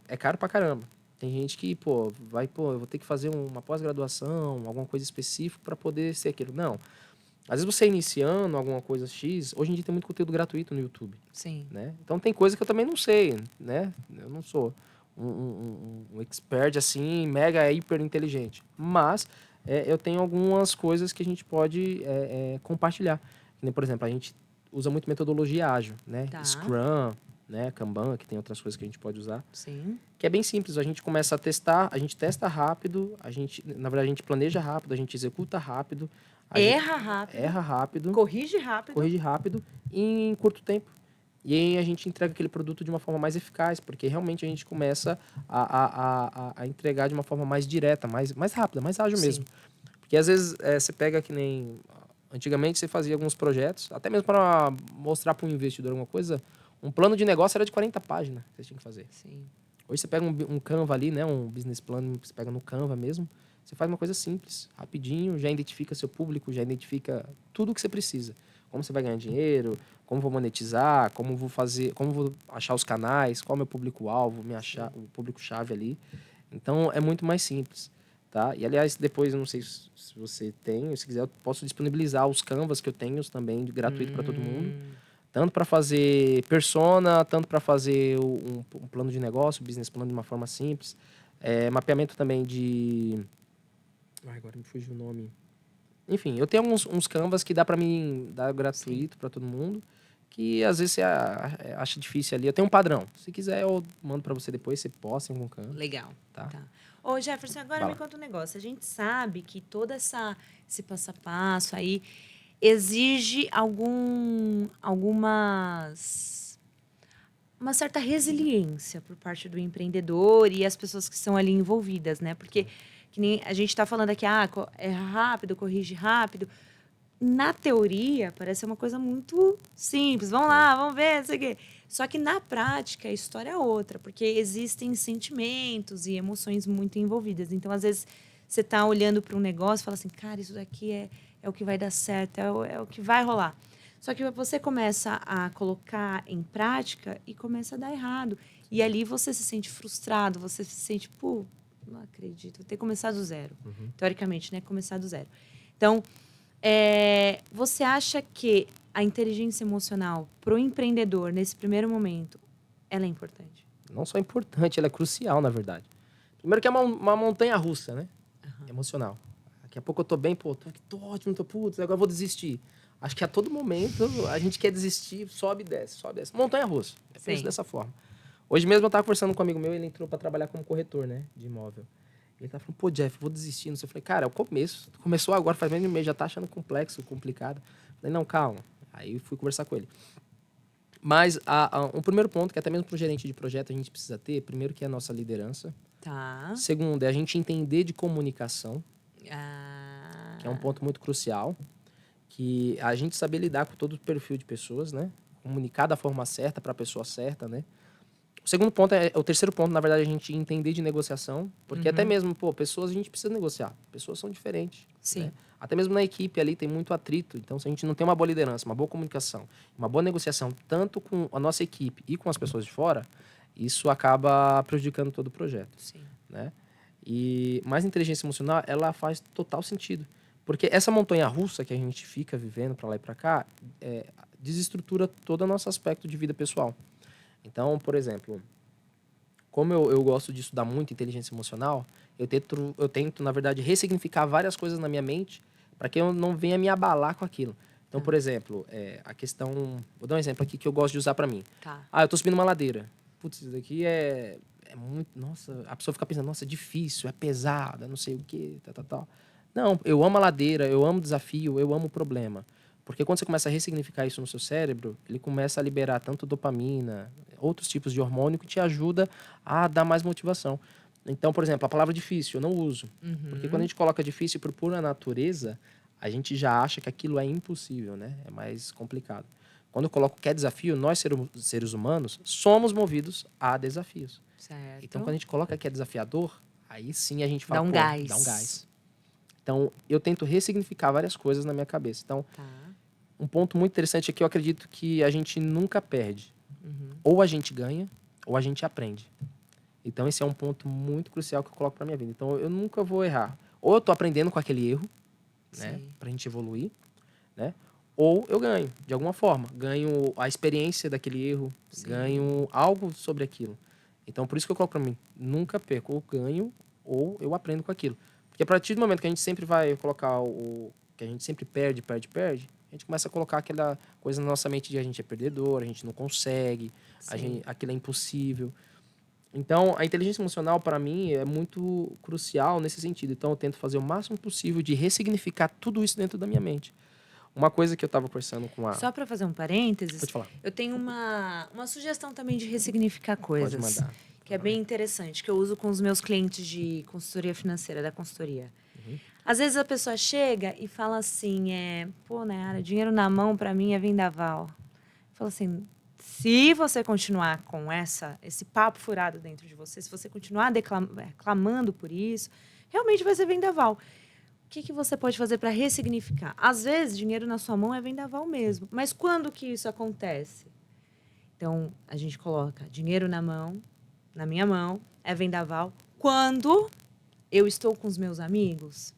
é caro pra caramba. Tem gente que, eu vou ter que fazer uma pós-graduação, alguma coisa específica para poder ser aquilo. Não. Às vezes você iniciando alguma coisa X, hoje em dia tem muito conteúdo gratuito no YouTube. Sim. Né? Então tem coisa que eu também não sei, né? Eu não sou um expert assim, mega hiper inteligente. Mas eu tenho algumas coisas que a gente pode compartilhar. Por exemplo, a gente usa muito metodologia ágil, né? Tá. Scrum, né? Kanban, que tem outras coisas que a gente pode usar. Sim. Que é bem simples, a gente começa a testar, a gente testa rápido, na verdade a gente planeja rápido, a gente executa rápido. Erra rápido. Corrige rápido e em curto tempo. E aí a gente entrega aquele produto de uma forma mais eficaz, porque realmente a gente começa a entregar de uma forma mais direta, mais rápida, mais ágil mesmo. Porque às vezes você pega que nem... Antigamente você fazia alguns projetos, até mesmo para mostrar para um investidor alguma coisa, um plano de negócio era de 40 páginas que você tinha que fazer. Sim. Hoje você pega um Canva ali, né, um business plan, você pega no Canva mesmo, você faz uma coisa simples, rapidinho, já identifica seu público, já identifica tudo o que você precisa. Como você vai ganhar dinheiro, como vou monetizar, como vou achar os canais, qual é o meu público-alvo, o público-chave ali. Então, é muito mais simples, tá? E, aliás, depois, eu não sei se você tem, se quiser, eu posso disponibilizar os Canvas que eu tenho também, gratuito para todo mundo. Tanto para fazer persona, tanto para fazer um plano de negócio, business plan de uma forma simples. Mapeamento também de... agora me fugiu o nome. Enfim, eu tenho uns Canvas que dá para mim dar gratuito para todo mundo, que às vezes você acha difícil ali. Eu tenho um padrão. Se quiser, eu mando para você depois, você posta em algum canto. Legal. Tá. Ô, Jefferson, agora Fala. me conta um negócio. A gente sabe que todo esse passo a passo aí exige uma certa resiliência por parte do empreendedor e as pessoas que são ali envolvidas, né? Porque que nem a gente está falando aqui, é rápido, corrige rápido. Na teoria, parece uma coisa muito simples. Vamos lá, vamos ver, não sei o quê. Só que na prática, a história é outra, porque existem sentimentos e emoções muito envolvidas. Então, às vezes, você está olhando para um negócio e fala assim, cara, isso daqui é o que vai dar certo, é o que vai rolar. Só que você começa a colocar em prática e começa a dar errado. E ali você se sente frustrado, você se sente, pô, não acredito, vou ter que começar do zero. Teoricamente, né? Começar do zero. Então, você acha que a inteligência emocional para o empreendedor, nesse primeiro momento, ela é importante? Não só importante, ela é crucial, na verdade. Primeiro que é uma montanha russa, né? Emocional. Daqui a pouco eu tô bem, pô, tô ótimo, putz, agora eu vou desistir. Acho que a todo momento a gente quer desistir, sobe e desce, sobe e desce. Montanha russa. Eu penso dessa forma. Hoje mesmo eu tava conversando com um amigo meu, ele entrou para trabalhar como corretor, né, de imóvel. Ele tá falando, pô, Jeff, vou desistir. Eu falei, cara, é o começo. Começou agora, faz menos de um mês, já tá achando complexo, complicado. Eu falei, não, calma. Aí eu fui conversar com ele. Mas um primeiro ponto, que até mesmo para o gerente de projeto a gente precisa ter, primeiro que é a nossa liderança. Tá. Segundo, é a gente entender de comunicação, que é um ponto muito crucial. Que a gente saber lidar com todo o perfil de pessoas, né? Comunicar da forma certa para a pessoa certa, né? O terceiro ponto, na verdade, a gente entender de negociação, porque até mesmo, pessoas a gente precisa negociar. Pessoas são diferentes. Sim. Né? Até mesmo na equipe ali tem muito atrito. Então, se a gente não tem uma boa liderança, uma boa comunicação, uma boa negociação, tanto com a nossa equipe e com as pessoas de fora, isso acaba prejudicando todo o projeto. Sim. Né? Mas a inteligência emocional, ela faz total sentido. Porque essa montanha-russa que a gente fica vivendo para lá e para cá, desestrutura todo o nosso aspecto de vida pessoal. Então, por exemplo, como eu gosto de estudar muito inteligência emocional, eu tento, na verdade, ressignificar várias coisas na minha mente para que eu não venha me abalar com aquilo. Então, por exemplo, a questão... Vou dar um exemplo aqui que eu gosto de usar para mim. Tá. Eu tô subindo uma ladeira. Putz, isso daqui é muito... Nossa, a pessoa fica pensando, nossa, é difícil, é pesado, não sei o quê, tal. Não, eu amo a ladeira, eu amo o desafio, eu amo o problema. Porque quando você começa a ressignificar isso no seu cérebro, ele começa a liberar tanto dopamina, outros tipos de hormônio que te ajuda a dar mais motivação. Então, por exemplo, a palavra difícil eu não uso. Porque quando a gente coloca difícil por pura natureza, a gente já acha que aquilo é impossível, né? É mais complicado. Quando eu coloco que é desafio, nós seres humanos somos movidos a desafios. Certo. Então, quando a gente coloca que é desafiador, aí sim a gente fala, Dá um gás. Dá um gás. Então, eu tento ressignificar várias coisas na minha cabeça. Então, um ponto muito interessante é que eu acredito que a gente nunca perde. Ou a gente ganha, ou a gente aprende. Então, esse é um ponto muito crucial que eu coloco para minha vida. Então, eu nunca vou errar. Ou eu tô aprendendo com aquele erro, né, pra gente evoluir, né? Ou eu ganho, de alguma forma. Ganho a experiência daquele erro, ganho algo sobre aquilo. Então, por isso que eu coloco para mim, nunca perco. Ou ganho, ou eu aprendo com aquilo. Porque a partir do momento que a gente sempre vai colocar que a gente sempre perde, a gente começa a colocar aquela coisa na nossa mente de a gente é perdedor, a gente não consegue, aquilo é impossível. Então, a inteligência emocional, para mim, é muito crucial nesse sentido. Então, eu tento fazer o máximo possível de ressignificar tudo isso dentro da minha mente. Uma coisa que eu estava conversando com a... Só para fazer um parênteses, Pode falar. Eu tenho uma sugestão também de ressignificar coisas. Pode mandar. Que é bem interessante, que eu uso com os meus clientes de consultoria financeira, da consultoria. Às vezes a pessoa chega e fala assim, pô, Nayara, dinheiro na mão para mim é vendaval. Fala assim, se você continuar com esse papo furado dentro de você, se você continuar clamando por isso, realmente vai ser vendaval. O que você pode fazer para ressignificar? Às vezes, dinheiro na sua mão é vendaval mesmo. Mas quando que isso acontece? Então, a gente coloca dinheiro na minha mão, é vendaval. Quando eu estou com os meus amigos?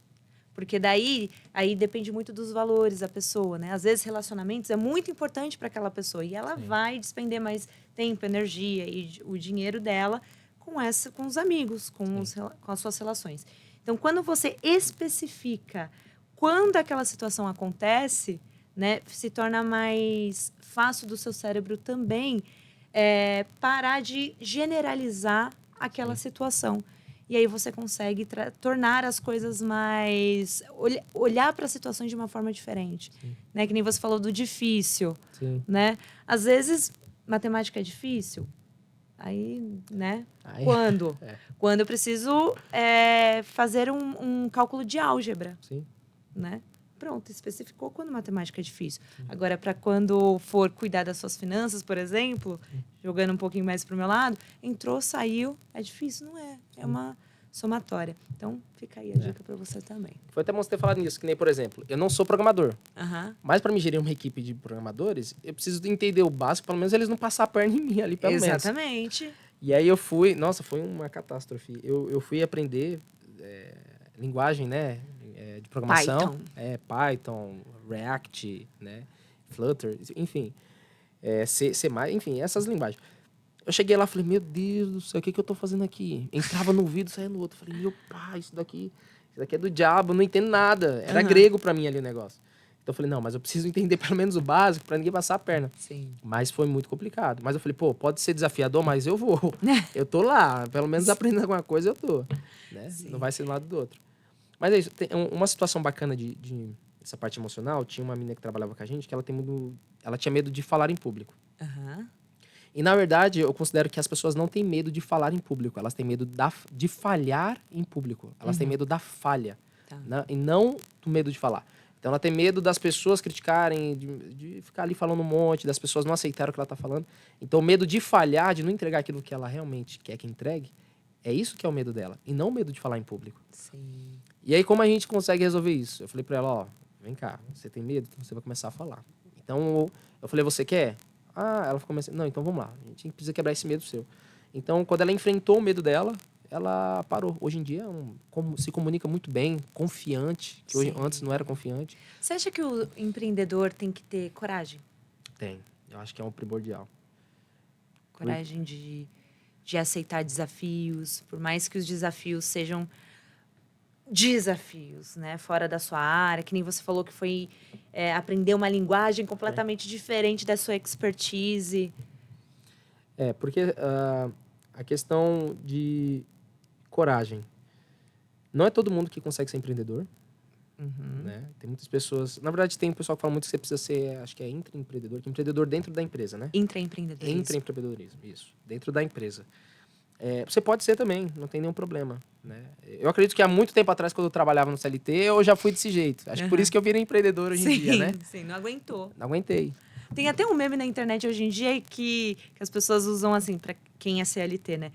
Porque daí depende muito dos valores da pessoa, né? Às vezes, relacionamentos é muito importante para aquela pessoa. E ela vai despender mais tempo, energia e o dinheiro dela com os amigos, com as suas relações. Então, quando você especifica quando aquela situação acontece, né? Se torna mais fácil do seu cérebro também parar de generalizar aquela situação. E aí você consegue tornar as coisas mais... olhar para as situações de uma forma diferente. Né? Que nem você falou do difícil. Sim. Né? Às vezes, matemática é difícil. Aí, né? Aí, Quando? Quando eu preciso fazer um cálculo de álgebra. Sim. Né? Pronto, especificou quando matemática é difícil. Agora, para quando for cuidar das suas finanças, por exemplo, jogando um pouquinho mais para o meu lado, entrou, saiu, é difícil? Não é. É uma somatória. Então, fica aí a dica para você também. Foi até bom você ter falado nisso, que nem, por exemplo, eu não sou programador. Mas para me gerir uma equipe de programadores, eu preciso entender o básico, pelo menos eles não passar a perna em mim ali, pelo menos. Exatamente. E aí eu fui... Nossa, foi uma catástrofe. Eu fui aprender linguagem, né? De programação. Python, React, né? Flutter, enfim. C++, enfim, essas linguagens. Eu cheguei lá e falei, meu Deus do céu, o que eu tô fazendo aqui? Entrava no ouvido, saía no outro. Falei, meu pai, isso daqui é do diabo, não entendo nada. Era grego pra mim ali o negócio. Então eu falei, não, mas eu preciso entender pelo menos o básico pra ninguém passar a perna. Sim. Mas foi muito complicado. Mas eu falei, pô, pode ser desafiador, mas eu vou. Eu tô lá, pelo menos aprendendo alguma coisa eu tô. Né? Não vai ser do lado do outro. Mas é isso, tem uma situação bacana dessa parte emocional, tinha uma menina que trabalhava com a gente que ela tinha medo de falar em público. E, na verdade, eu considero que as pessoas não têm medo de falar em público. Elas têm medo de falhar em público. Elas têm medo da falha. Né? E não do medo de falar. Então, ela tem medo das pessoas criticarem, de ficar ali falando um monte, das pessoas não aceitarem o que ela está falando. Então, o medo de falhar, de não entregar aquilo que ela realmente quer que entregue, é isso que é o medo dela. E não o medo de falar em público. Sim. E aí, como a gente consegue resolver isso? Eu falei para ela, ó, vem cá, você tem medo? Então, você vai começar a falar. Então, eu falei, você quer? Ela ficou assim, não, então vamos lá. A gente precisa quebrar esse medo seu. Então, quando ela enfrentou o medo dela, ela parou. Hoje em dia, se comunica muito bem, confiante, que hoje, antes não era confiante. Você acha que o empreendedor tem que ter coragem? Tem. Eu acho que é um primordial. Coragem de aceitar desafios, por mais que os desafios sejam desafios, né? Fora da sua área, que nem você falou que foi aprender uma linguagem completamente diferente da sua expertise. Porque a questão de coragem. Não é todo mundo que consegue ser empreendedor. Né? Tem muitas pessoas... Na verdade, tem um pessoal que fala muito que você precisa ser, acho que é intraempreendedor, que é empreendedor dentro da empresa, né? Intraempreendedorismo. Intraempreendedorismo, isso. Dentro da empresa. Você pode ser também, não tem nenhum problema. Né? Eu acredito que há muito tempo atrás, quando eu trabalhava no CLT, eu já fui desse jeito. Acho que por isso que eu virei empreendedor hoje em dia, né? Sim, não aguentou. Não aguentei. Tem até um meme na internet hoje em dia que as pessoas usam assim, para quem é CLT, né?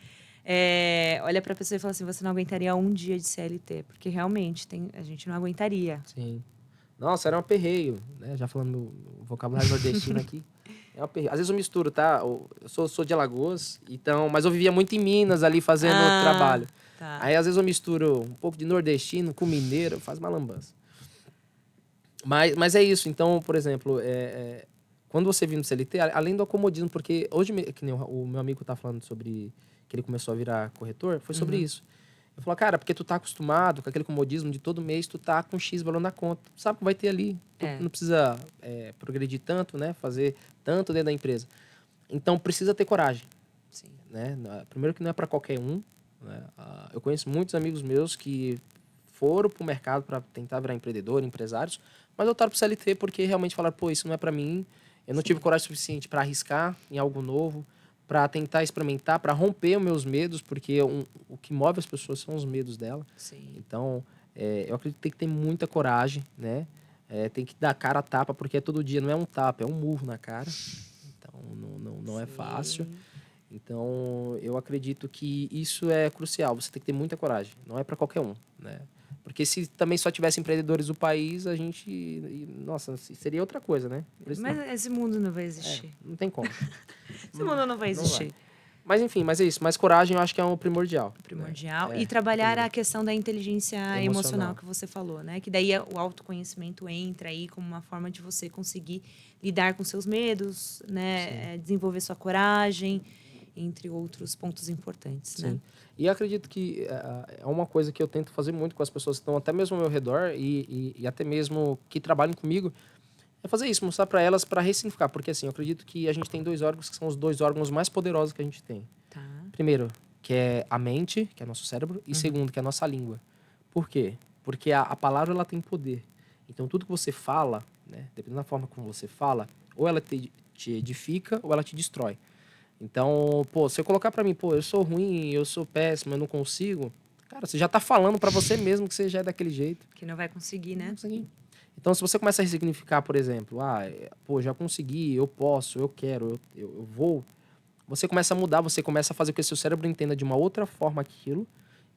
Olha pra pessoa e fala assim, você não aguentaria um dia de CLT. Porque realmente, a gente não aguentaria. Sim. Nossa, era um aperreio, né? Já falando no vocabulário nordestino aqui. É um aperreio. Às vezes eu misturo, tá? Eu sou de Alagoas, então, mas eu vivia muito em Minas ali fazendo trabalho. Tá. Aí às vezes eu misturo um pouco de nordestino com mineiro, faz uma lambança. Mas é isso. Então, por exemplo, quando você vive no CLT, além do acomodismo, porque hoje, que nem o meu amigo tá falando sobre que ele começou a virar corretor, foi sobre isso. Eu falo, cara, porque tu tá acostumado com aquele comodismo de todo mês, tu tá com X valor na conta. Tu sabe que vai ter ali. Tu não precisa progredir tanto, né? Fazer tanto dentro da empresa. Então, precisa ter coragem. Sim. Né? Primeiro que não é para qualquer um. Né? Eu conheço muitos amigos meus que foram pro mercado para tentar virar empreendedor, empresários, mas voltaram pro CLT porque realmente falaram, pô, isso não é para mim. Eu não tive coragem suficiente para arriscar em algo novo, para tentar experimentar, para romper os meus medos, porque o que move as pessoas são os medos dela. Sim. Então, eu acredito que tem que ter muita coragem, né? Tem que dar cara a tapa, porque todo dia não é um tapa, é um murro na cara. Então, não é fácil. Então, eu acredito que isso é crucial. Você tem que ter muita coragem. Não é para qualquer um, né? Porque se também só tivesse empreendedores do país, a gente... Nossa, seria outra coisa, né? Mas esse mundo não vai existir. Não tem como. Esse mundo não vai existir. Não vai. Mas, enfim, mas é isso. Mas coragem eu acho que é um primordial. Primordial. Né? E trabalhar a questão da inteligência emocional que você falou, né? Que daí o autoconhecimento entra aí como uma forma de você conseguir lidar com seus medos, né? Desenvolver sua coragem, entre outros pontos importantes, Sim. né? E eu acredito que é uma coisa que eu tento fazer muito com as pessoas que estão até mesmo ao meu redor e até mesmo que trabalham comigo, É fazer isso, mostrar para elas, para ressignificar. Porque assim, eu acredito que a gente tem 2 órgãos que são os 2 órgãos mais poderosos que a gente tem. Tá. Primeiro, que é a mente, que é nosso cérebro. E segundo, que é a nossa língua. Por quê? Porque a palavra, ela tem poder. Então, tudo que você fala, né, dependendo da forma como você fala, ou ela te edifica ou ela te destrói. Então, pô, se eu colocar pra mim, pô, eu sou ruim, eu sou péssimo, eu não consigo, cara, você já tá falando pra você mesmo que você já é daquele jeito. Que não vai conseguir, né? Não consegui. Então, se você começa a ressignificar, por exemplo, pô, já consegui, eu posso, eu quero, eu vou, você começa a mudar, você começa a fazer com que o seu cérebro entenda de uma outra forma aquilo,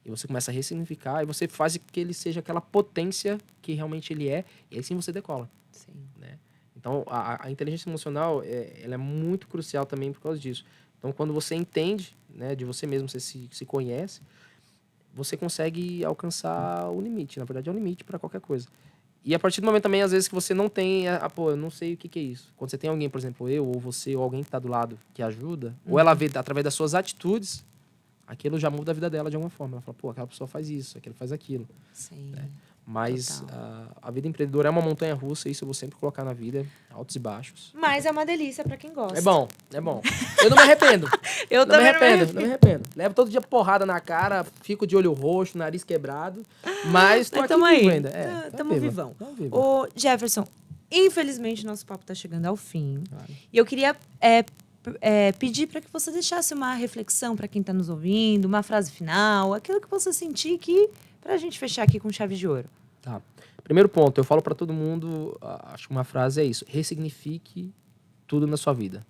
e você começa a ressignificar, e você faz que ele seja aquela potência que realmente ele é, e aí sim você decola. Sim. Né? Então, a inteligência emocional, ela é muito crucial também por causa disso. Então, quando você entende, né, de você mesmo, você se conhece, você consegue alcançar o limite. Na verdade, é um limite para qualquer coisa. E a partir do momento também, às vezes, que você não tem... pô, eu não sei o que é isso. Quando você tem alguém, por exemplo, eu ou você, ou alguém que está do lado que ajuda, ou ela vê através das suas atitudes, aquilo já muda a vida dela de alguma forma. Ela fala, pô, aquela pessoa faz isso, aquele faz aquilo. Sim. Né? Mas Total. a vida empreendedora é uma montanha-russa, isso eu vou sempre colocar na vida, altos e baixos. Mas é uma delícia pra quem gosta. É bom, é bom. Eu não me arrependo. Eu não me também arrependo, não me arrependo. Levo todo dia porrada na cara, fico de olho roxo, nariz quebrado, mas tô Mas aqui tamo vivo aí. ainda. Tamo vivão. Tamo vivo. Ô, Jefferson, infelizmente nosso papo tá chegando ao fim. Claro. E eu queria pedir para que você deixasse uma reflexão para quem tá nos ouvindo, uma frase final, aquilo que você sentir que... Pra gente fechar aqui com chave de ouro. Tá. Primeiro ponto, eu falo pra todo mundo, acho que uma frase é isso: ressignifique tudo na sua vida,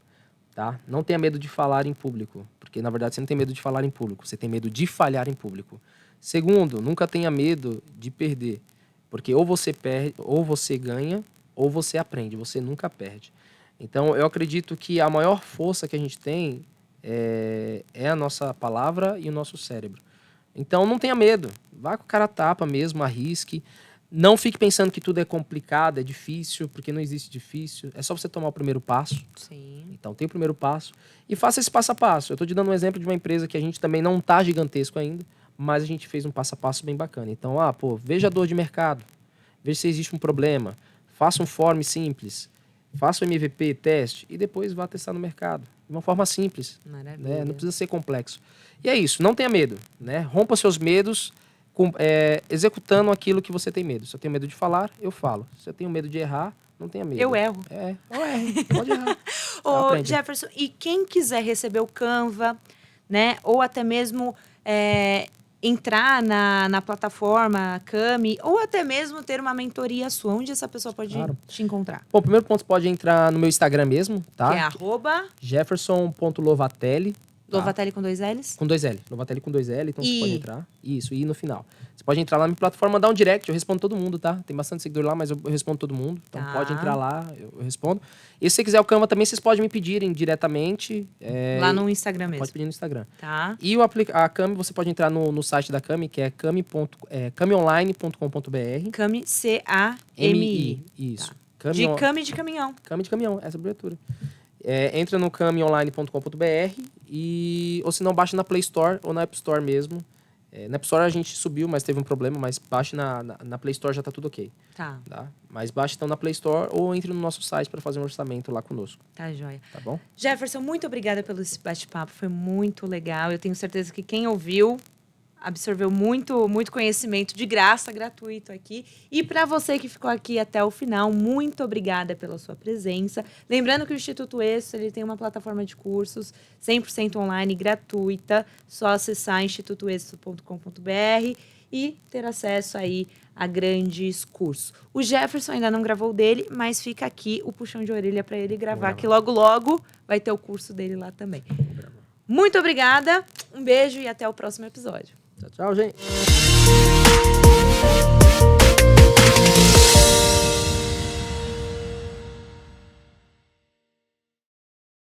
tá? Não tenha medo de falar em público, porque na verdade você não tem medo de falar em público, você tem medo de falhar em público. Segundo, nunca tenha medo de perder, porque ou você perde, ou você ganha, ou você aprende, você nunca perde. Então eu acredito que a maior força que a gente tem é a nossa palavra e o nosso cérebro. Então não tenha medo, vá com a cara a tapa mesmo, arrisque. Não fique pensando que tudo é complicado, é difícil, porque não existe difícil. É só você tomar o primeiro passo. Sim. Então, tem o primeiro passo e faça esse passo a passo. Eu estou te dando um exemplo de uma empresa que a gente também não está gigantesco ainda, mas a gente fez um passo a passo bem bacana. Então, veja a dor de mercado, veja se existe um problema, faça um form simples, faça o MVP, teste, e depois vá testar no mercado. De uma forma simples. Maravilha. Né? Não precisa ser complexo. E é isso, não tenha medo. Né? Rompa seus medos, executando aquilo que você tem medo. Se eu tenho medo de falar, eu falo. Se eu tenho medo de errar, não tenha medo. Eu erro. Eu erro. Pode errar. Ô, Jefferson, e quem quiser receber o Canva, né? Ou até mesmo entrar na plataforma Cami, ou até mesmo ter uma mentoria sua, onde essa pessoa pode te encontrar? Bom, primeiro ponto, você pode entrar no meu Instagram mesmo, tá? Que é @jefferson.lovatelli. Lovatelli com 2 L's? Com 2 L. Lovatelli com 2 L, então você pode entrar. Isso, e no final. Você pode entrar lá na minha plataforma, mandar um direct, eu respondo todo mundo, tá? Tem bastante seguidor lá, mas eu respondo todo mundo. Então pode entrar lá, eu respondo. E se você quiser o Canva também, vocês podem me pedirem diretamente. Lá no Instagram mesmo. Pode pedir no Instagram. Tá. E a Cami, você pode entrar no site da Cami, que é camionline.com.br. Cami, C-A-M-I. Isso. Tá. De Cami de caminhão. Cami de caminhão, essa abreviatura. Entra no camionline.com.br ou se não, baixa na Play Store ou na App Store mesmo. Na App Store a gente subiu, mas teve um problema, mas baixe na Play Store, já tá tudo ok. Tá. Mas baixe então na Play Store ou entre no nosso site para fazer um orçamento lá conosco. Tá, joia. Tá bom? Jefferson, muito obrigada pelo bate-papo, foi muito legal. Eu tenho certeza que quem ouviu absorveu muito, muito conhecimento de graça, gratuito aqui. E para você que ficou aqui até o final, muito obrigada pela sua presença. Lembrando que o Instituto Êxito, ele tem uma plataforma de cursos 100% online, gratuita. Só acessar institutoexito.com.br e ter acesso aí a grandes cursos. O Jefferson ainda não gravou o dele, mas fica aqui o puxão de orelha para ele gravar, que logo, logo vai ter o curso dele lá também. Muito obrigada, um beijo e até o próximo episódio. Tchau, tchau, gente.